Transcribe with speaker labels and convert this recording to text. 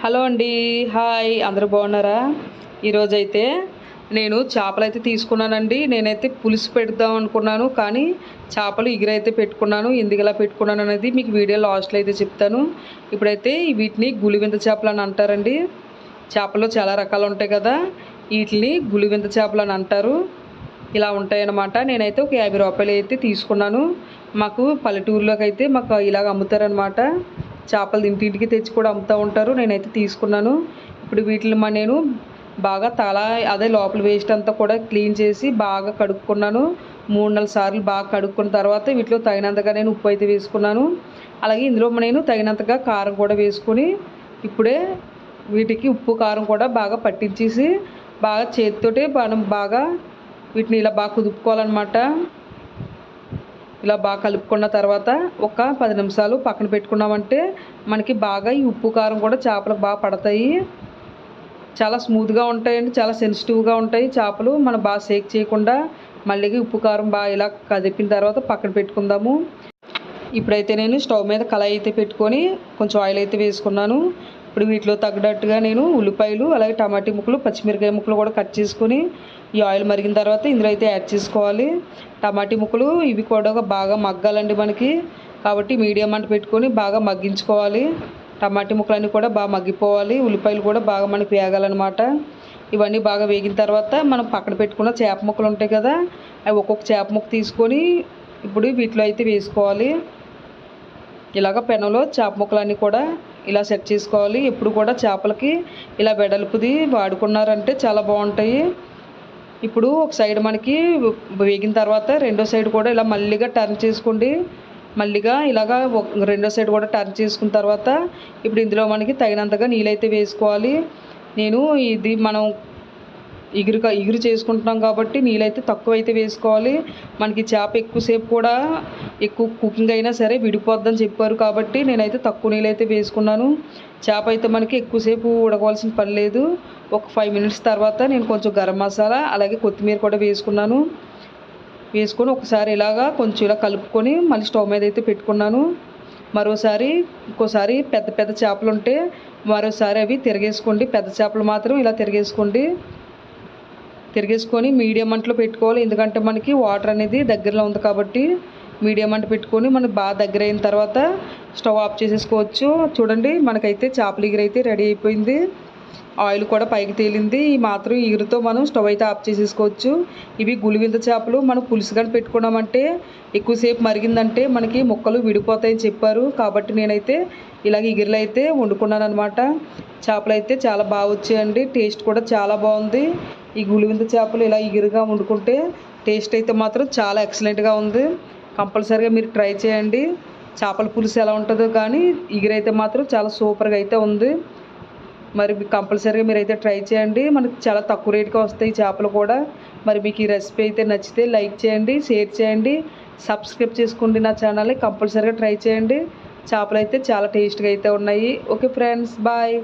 Speaker 1: Hello అండి. Hi, అందరూ బాగున్నారా? ఈరోజైతే నేను చేపలైతే తీసుకున్నానండి. నేనైతే పులుసు పెడదాం అనుకున్నాను, కానీ చేపలు ఇగురైతే పెట్టుకున్నాను. ఎందుకలా పెట్టుకున్నాను అనేది మీకు వీడియో లాస్ట్లో అయితే చెప్తాను. ఇప్పుడైతే వీటిని గులివింత చేపలు అని అంటారండి. చేపల్లో చాలా రకాలు ఉంటాయి కదా, వీటిని గులివింత చేపలు అని అంటారు. ఇలా ఉంటాయన్నమాట. నేనైతే ఒక 50 రూపాయలు అయితే తీసుకున్నాను. మాకు పల్లెటూరులోకి అయితే మాకు ఇలాగ అమ్ముతారనమాట. చేపలు ఇంటింటికి తెచ్చి కూడా అమ్ముతూ ఉంటారు. నేనైతే తీసుకున్నాను. ఇప్పుడు వీటిని నేను బాగా అదే లోపల వేస్ట్ అంతా కూడా క్లీన్ చేసి బాగా కడుక్కున్నాను. 3-4 సార్లు బాగా కడుక్కున్న తర్వాత వీటిలో తగినంతగా నేను ఉప్పు అయితే వేసుకున్నాను. అలాగే ఇందులో నేను తగినంతగా కారం కూడా వేసుకొని ఇప్పుడే వీటికి ఉప్పు కారం కూడా బాగా పట్టించేసి బాగా చేతితోటే మనం బాగా వీటిని ఇలా బాగా కుదుపుకోవాలన్నమాట. ఇలా బాగా కలుపుకున్న తర్వాత ఒక 10 నిమిషాలు పక్కన పెట్టుకున్నామంటే మనకి బాగా ఈ ఉప్పు కారం కూడా చేపలకు బాగా పడతాయి. చాలా స్మూత్గా ఉంటాయండి, చాలా సెన్సిటివ్గా ఉంటాయి చేపలు. మనం బాగా షేక్ చేయకుండా మళ్ళీ ఉప్పు కారం బాగా ఇలా కదిపిన తర్వాత పక్కన పెట్టుకుందాము. ఇప్పుడైతే నేను స్టవ్ మీద కళాయి అయితే పెట్టుకొని కొంచెం ఆయిల్ అయితే వేసుకున్నాను. ఇప్పుడు వీటిలో తగ్గట్టుగా నేను ఉల్లిపాయలు, అలాగే టమాటీ ముక్కలు, పచ్చిమిరకాయ ముక్కలు కూడా కట్ చేసుకొని ఈ ఆయిల్ మరిగిన తర్వాత ఇందులో అయితే యాడ్ చేసుకోవాలి. టమాటీ ముక్కలు ఇవి కూడా బాగా మగ్గాలండి మనకి, కాబట్టి మీడియం మంట పెట్టుకొని బాగా మగ్గించుకోవాలి. టమాటీ ముక్కలన్నీ కూడా బాగా మగ్గిపోవాలి. ఉల్లిపాయలు కూడా బాగా మనకి వేగాలన్నమాట. ఇవన్నీ బాగా వేగిన తర్వాత మనం పక్కన పెట్టుకున్న చేప ముక్కలు ఉంటాయి కదా, అవి ఒక్కొక్క చేప ముక్క తీసుకొని ఇప్పుడు వీటిలో అయితే వేసుకోవాలి. ఇలాగ పెనంలో చేప ముక్కలన్నీ కూడా ఇలా సెట్ చేసుకోవాలి. ఎప్పుడు కూడా చేపలకి ఇలా వెడల్పుది వాడుకున్నారంటే చాలా బాగుంటాయి. ఇప్పుడు ఒక సైడ్ మనకి వేగిన తర్వాత రెండో సైడ్ కూడా ఇలా మళ్ళీగా టర్న్ చేసుకోండి. మళ్ళీగా ఇలాగా రెండో సైడ్ కూడా టర్న్ చేసుకున్న తర్వాత ఇప్పుడు ఇందులో మనకి తగినంతగా నీళ్ళైతే వేసుకోవాలి. నేను ఇది మనం ఇగురు చేసుకుంటున్నాం కాబట్టి నీళ్ళైతే తక్కువ అయితే వేసుకోవాలి. మనకి చేప ఎక్కువసేపు కూడా ఎక్కువ కుకింగ్ అయినా సరే విడిపోద్దని చెప్పారు కాబట్టి నేనైతే తక్కువ నీళ్ళైతే వేసుకున్నాను. చేప అయితే మనకి ఎక్కువసేపు ఉడకవలసిన పని లేదు. ఒక 5 మినిట్స్ తర్వాత నేను కొంచెం గరం మసాలా అలాగే కొత్తిమీర కూడా వేసుకున్నాను. వేసుకొని ఒకసారి ఇలాగా కొంచెం ఇలా కలుపుకొని మళ్ళీ స్టవ్ మీద అయితే పెట్టుకున్నాను. ఇంకోసారి పెద్ద పెద్ద చేపలు ఉంటే మరోసారి అవి తిరగేసుకోండి. పెద్ద చేపలు మాత్రం ఇలా తిరిగేసుకొని మీడియం మంటలో పెట్టుకోవాలి. ఎందుకంటే మనకి వాటర్ అనేది దగ్గరలో ఉంది కాబట్టి మీడియం మంట పెట్టుకొని మనకు బాగా దగ్గర అయిన తర్వాత స్టవ్ ఆఫ్ చేసేసుకోవచ్చు. చూడండి, మనకైతే చేపల ఇగురు అయితే రెడీ అయిపోయింది. ఆయిల్ కూడా పైకి తేలింది. ఈ మాత్రం ఇగురుతో మనం స్టవ్ అయితే ఆఫ్ చేసేసుకోవచ్చు. ఇవి గులివింత చేపలు. మనం పులుసు కానీ పెట్టుకున్నామంటే ఎక్కువసేపు మరిగిందంటే మనకి ముక్కలు విడిపోతాయని చెప్పారు. కాబట్టి నేనైతే ఇలాగ ఇగురులు అయితే వండుకున్నాను అనమాట. చేపలు అయితే చాలా బాగా వచ్చాయండి. టేస్ట్ కూడా చాలా బాగుంది. ఈ గులివింత చేపలు ఇలా ఇగురుగా వండుకుంటే టేస్ట్ అయితే మాత్రం చాలా ఎక్సలెంట్గా ఉంది. కంపల్సరీగా మీరు ట్రై చేయండి. చేపల పులుసు ఎలా ఉంటుందో కానీ ఇగురైతే మాత్రం చాలా సూపర్గా అయితే ఉంది. మరి కంపల్సరీగా మీరైతే ట్రై చేయండి. మనకి చాలా తక్కువ రేటుగా వస్తాయి ఈ చేపలు కూడా. మరి మీకు ఈ రెసిపీ అయితే నచ్చితే లైక్ చేయండి, షేర్ చేయండి, సబ్స్క్రైబ్ చేసుకోండి నా ఛానల్ని. కంపల్సరీగా ట్రై చేయండి. చేపలు అయితే చాలా టేస్ట్గా అయితే ఉన్నాయి. Okay friends, bye.